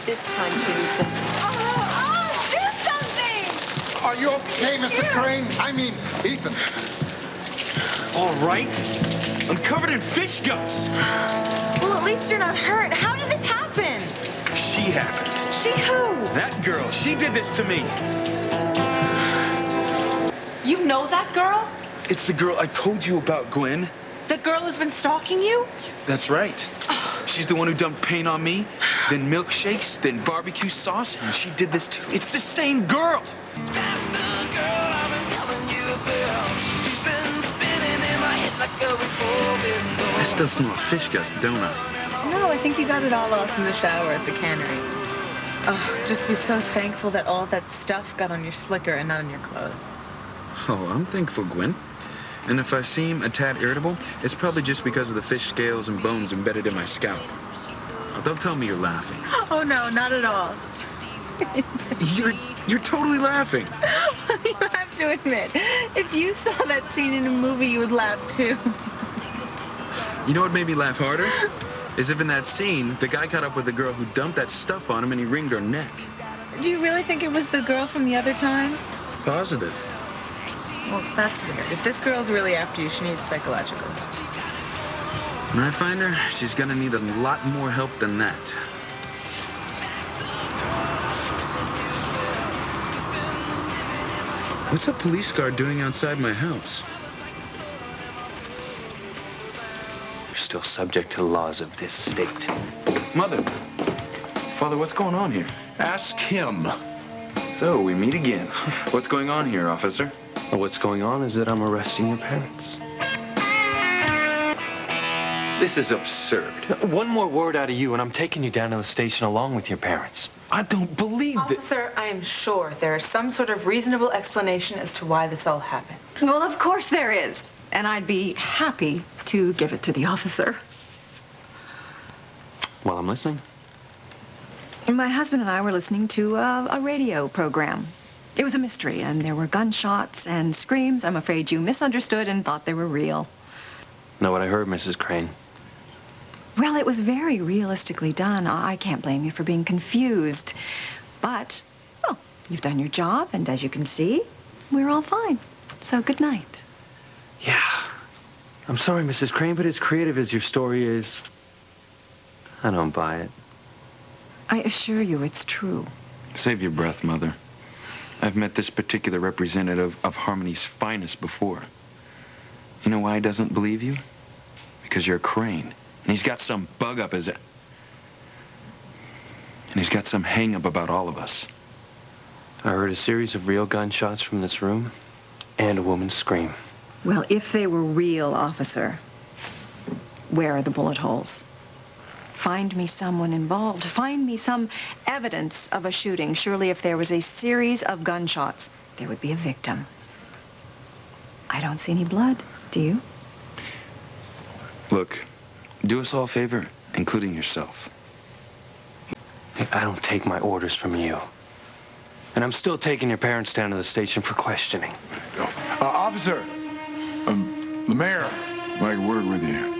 this time, Teresa. Do something! Are you okay, Mr. Crane? I mean, Ethan. All right. I'm covered in fish guts. Well, at least you're not hurt. How did this happen? She happened. She who? That girl, she did this to me. You know that girl? It's the girl I told you about, Gwen. The girl who's been stalking you? That's right. She's the one who dumped paint on me, then milkshakes, then barbecue sauce, and she did this too. It's the same girl. I still smell fish guts, don't I? No, I think you got it all off in the shower at the cannery. Oh, just be so thankful that all that stuff got on your slicker and not on your clothes. Oh, I'm thankful, Gwen. And if I seem a tad irritable, it's probably just because of the fish scales and bones embedded in my scalp. Oh, don't tell me you're laughing. Oh, no, not at all. You're totally laughing. You have to admit, if you saw that scene in a movie, you would laugh, too. You know what made me laugh harder? Is if in that scene, the guy caught up with the girl who dumped that stuff on him and he wringed her neck. Do you really think it was the girl from the other times? Positive. Well, that's weird. If this girl's really after you, she needs psychological. When I find her, she's gonna need a lot more help than that. What's a police car doing outside my house? You're still subject to the laws of this state. Mother. Father, what's going on here? Ask him. So, we meet again. What's going on here, officer? Well, what's going on is that I'm arresting your parents. This is absurd. One more word out of you, and I'm taking you down to the station along with your parents. I don't believe this. Officer, I am sure there is some sort of reasonable explanation as to why this all happened. Well, of course there is. And I'd be happy to give it to the officer. Well, I'm listening. My husband and I were listening to a radio program. It was a mystery, and there were gunshots and screams. I'm afraid you misunderstood and thought they were real. Know what I heard, Mrs. Crane? Well, it was very realistically done. I can't blame you for being confused. But, well, you've done your job, and as you can see, we're all fine. So good night. Yeah. I'm sorry, Mrs. Crane, but as creative as your story is, I don't buy it. I assure you it's true. Save your breath, Mother. I've met this particular representative of Harmony's finest before. You know why he doesn't believe you? Because you're a Crane. And he's got some bug up his... And he's got some hang-up about all of us. I heard a series of real gunshots from this room and a woman's scream. Well, if they were real, officer, where are the bullet holes? Find me someone involved. Find me some evidence of a shooting. Surely if there was a series of gunshots, there would be a victim. I don't see any blood. Do you? Look, do us all a favor, including yourself. Hey, I don't take my orders from you. And I'm still taking your parents down to the station for questioning. Officer, the mayor would like a word with you.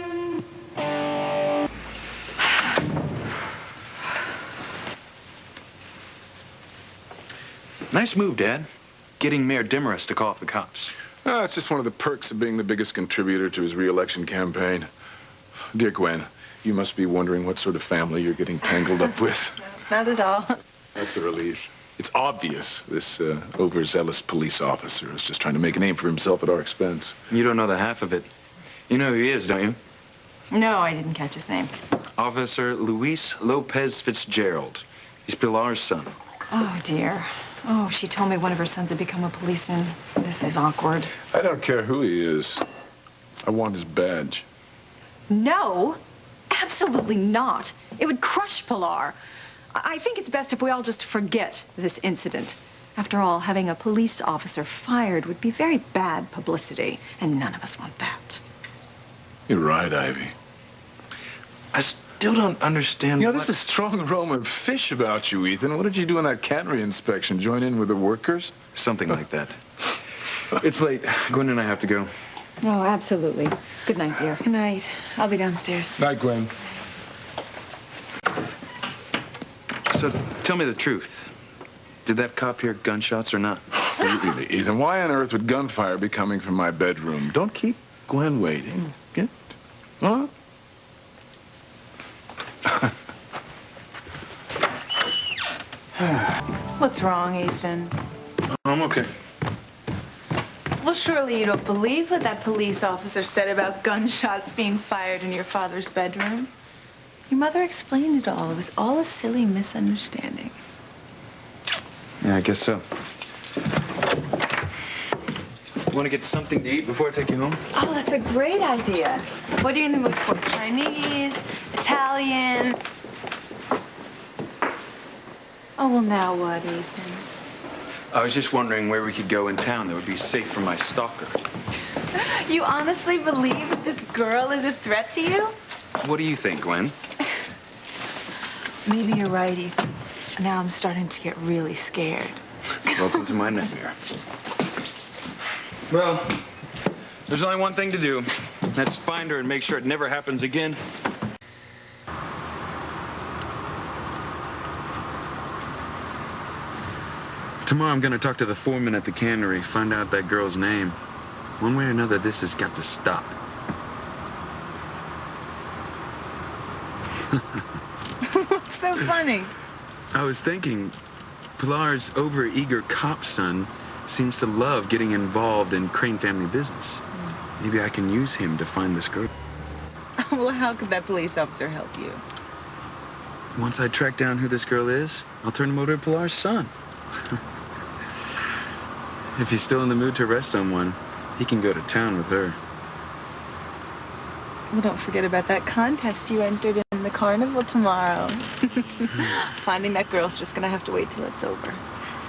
Nice move, Dad. Getting Mayor Demarest to call off the cops. It's just one of the perks of being the biggest contributor to his re-election campaign. Dear Gwen, you must be wondering what sort of family you're getting tangled up with. Not at all. That's a relief. It's obvious this overzealous police officer is just trying to make a name for himself at our expense. You don't know the half of it. You know who he is, don't you? No, I didn't catch his name. Officer Luis Lopez Fitzgerald. He's Pilar's son. Oh, dear. Oh, she told me one of her sons had become a policeman. This is awkward. I don't care who he is. I want his badge. No, absolutely not. It would crush Pilar. I think it's best if we all just forget this incident. After all, having a police officer fired would be very bad publicity, and none of us want that. You're right, Ivy. I still don't understand. You know, there's a strong aroma of fish about you, Ethan. What did you do on that cannery inspection? Join in with the workers? Something like that. It's late. Gwen and I have to go. Oh, absolutely. Good night, dear. Good night. I'll be downstairs. Night, Gwen. So tell me the truth. Did that cop hear gunshots or not? Ethan, why on earth would gunfire be coming from my bedroom? Don't keep Gwen waiting. Get... Huh? What's wrong, Ethan? I'm okay. Well, surely you don't believe what that police officer said about gunshots being fired in your father's bedroom. Your mother explained it all. It was all a silly misunderstanding. Yeah, I guess so. Want to get something to eat before I take you home? Oh, that's a great idea. What are you in the mood for? Chinese? Italian? Oh, well, now what, Ethan? I was just wondering where we could go in town that would be safe from my stalker. You honestly believe that this girl is a threat to you? What do you think, Gwen? Maybe you're right, Ethan. Now I'm starting to get really scared. Welcome to my nightmare. Well, there's only one thing to do. That's find her and make sure it never happens again. Tomorrow I'm going to talk to the foreman at the cannery, find out that girl's name. One way or another, this has got to stop. What's so funny? I was thinking, Pilar's overeager cop son seems to love getting involved in Crane family business. Maybe I can use him to find this girl. Well, how could that police officer help you? Once I track down who this girl is, I'll turn him over to Pilar's son. If he's still in the mood to arrest someone, he can go to town with her. Well, don't forget about that contest you entered in the carnival tomorrow. Finding that girl's just gonna have to wait till it's over.